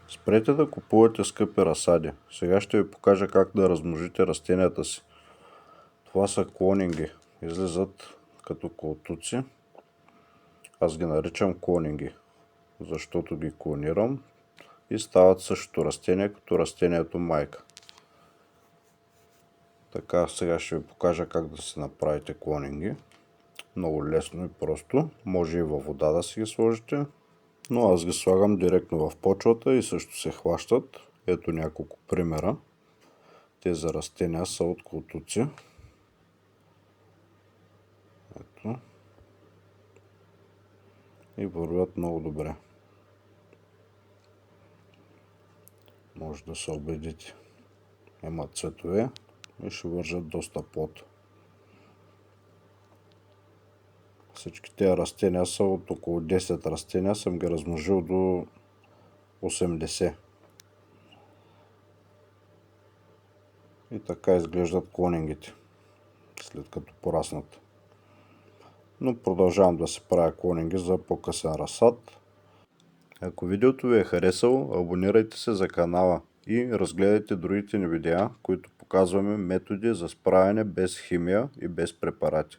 Спрете да купувате скъпи разсади. Сега ще ви покажа как да размножите растенията си. Това са клонинги. Излизат като колтуци. Аз ги наричам клонинги, защото ги клонирам и стават същото растение като растението майка. Така, сега ще ви покажа как да си направите клонинги. Много лесно и просто. Може и във вода да си ги сложите, но аз ги слагам директно в почвата и също се хващат. Ето няколко примера. Тези растения са от колтуци. Ето. И вървят много добре. Може да се убедите. Имат цветове и ще вържат доста плод. Всички тези растения са от около 10 растения. Съм ги размножил до 80. И така изглеждат клонингите, след като пораснат. Но продължавам да се правя клонинги за по-късен разсад. Ако видеото ви е харесало, абонирайте се за канала и разгледайте другите ни видеа, които показваме методи за справяне без химия и без препарати.